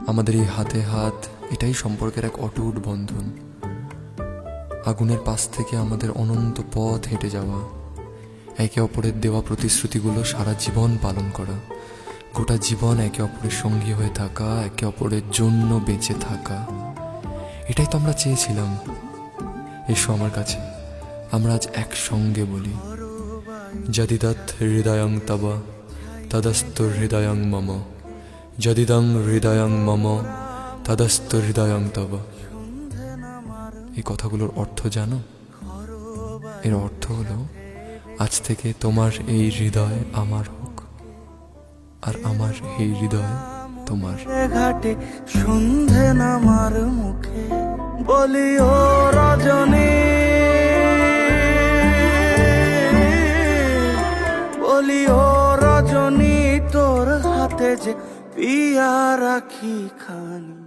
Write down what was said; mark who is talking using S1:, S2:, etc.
S1: আমাদের এই হাতে হাত, এটাই সম্পর্কের এক অটুট বন্ধন। আগুনের পাশ থেকে আমাদের অনন্ত পথ হেঁটে যাওয়া, একে অপরের দেওয়া প্রতিশ্রুতিগুলো সারা জীবন পালন করা, গোটা জীবন একে অপরের সঙ্গী হয়ে থাকা, একে অপরের জন্য বেঁচে থাকা, এটাই তো আমরা চেয়েছিলাম। এসো আমার কাছে, আমরা আজ একসঙ্গে বলি, যদিদৎ হৃদয়ং তব তদস্তু হৃদয়ং মম, যদিদং হৃদয়ং মম তদস্তু হৃদয়ং তব। এই কথাগুলোর অর্থ জানো? এর অর্থ হলো, আজ থেকে তোমার এই হৃদয় আমার হোক, আর আমার এই হৃদয় তোমার।
S2: ঘাটে সন্ধে নামার মুখে বলি ও রজনী, বলি ও রজনী, তোর হাতে যে পিয়া রাখি খানি।